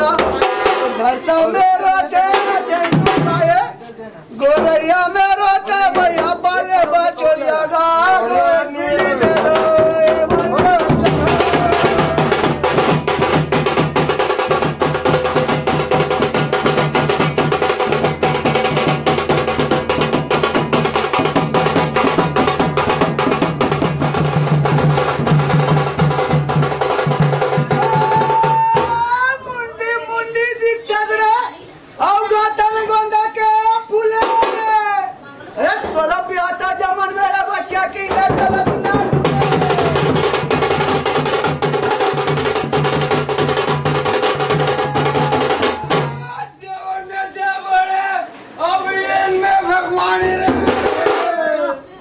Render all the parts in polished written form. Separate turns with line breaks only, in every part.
भैया घर से मेरो गोरैया मेरो भैया पाले बचोरिया गा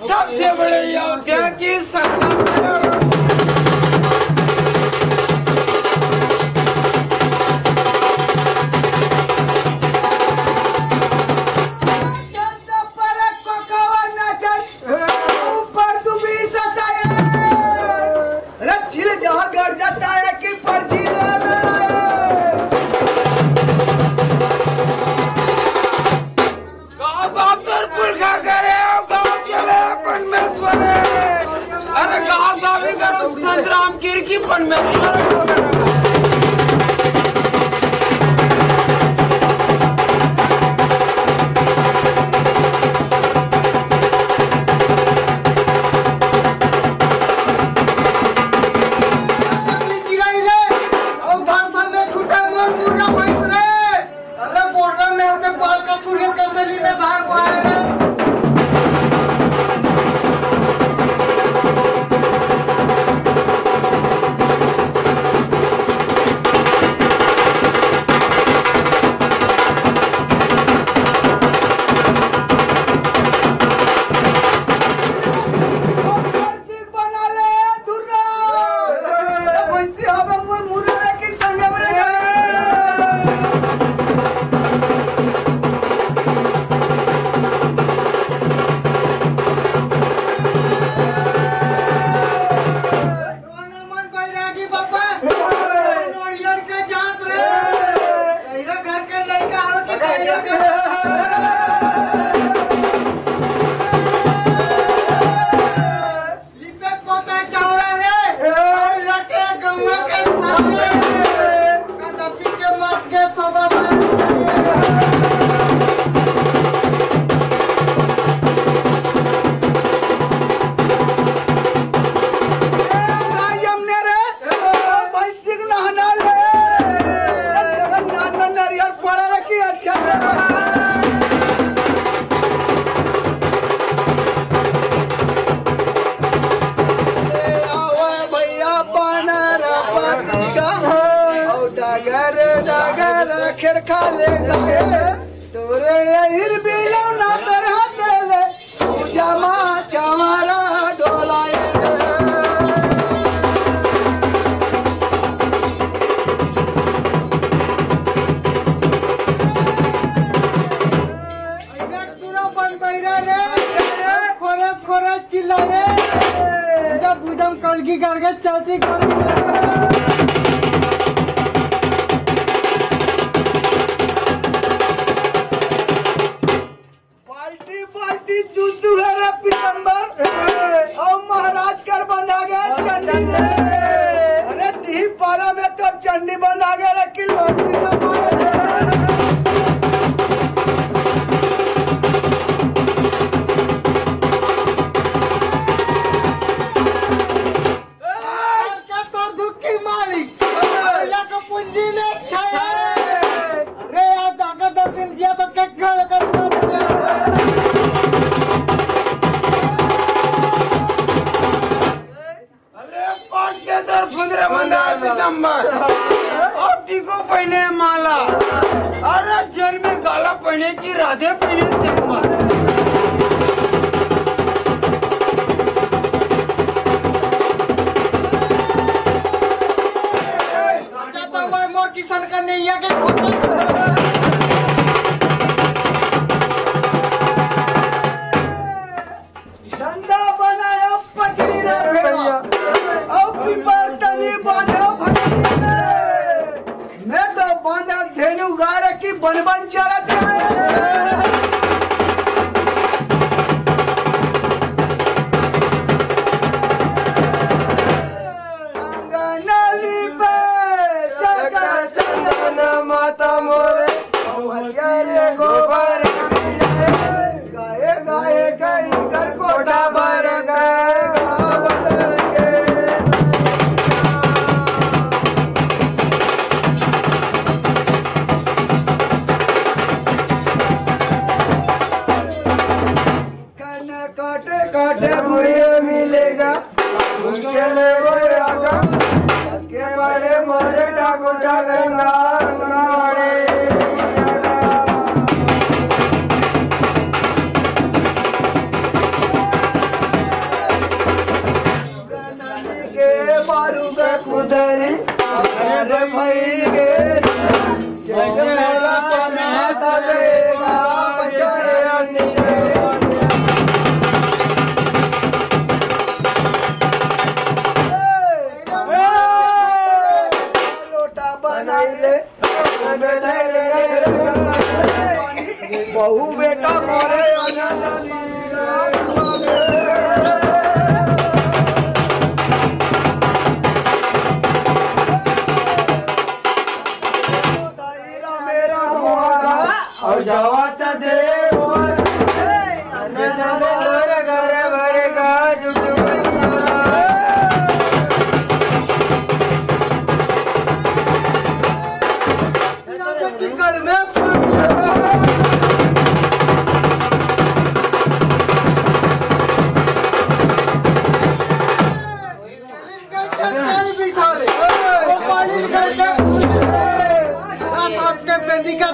सबसे बड़े योद्धा की संग्राम की पण में खा ले तोरे हिर बिलो ना तरह तेले पूजा माँ चमारा डोलाए बन बैरा रे खोरा खोरा चिल्लाए जब बुदम कलगी करके चलती चंडी बंद आ गया रखी तो दुखी मालिक का पूंजी ने छाया अरे यार दागा दर्शन किया तो क्या करना को पहने माला अरे जेल में गाला पहने की राधे पहने सिंपल मोर किसान का नहीं है धंधा बनाया पचड़ी भैया अब पिपर तनी बांधो मैं तो बांधा धेनु गार की बन बन चरत अंगनाली पे चका चंदन माता मोरे हरियारे गोबर गाए गाए कहीं घर कोठा भर काटे काटे मुझे मिलेगा मुश्किल होगा इसके बारे मोरे ठाकुर के बारू का कुदरी अरे भाई के जैसे मेरा पना तबेगा पछड़े बहु बेटा मोरे मेरा और जावा दे घर भरेगा कल में पेंडिंग का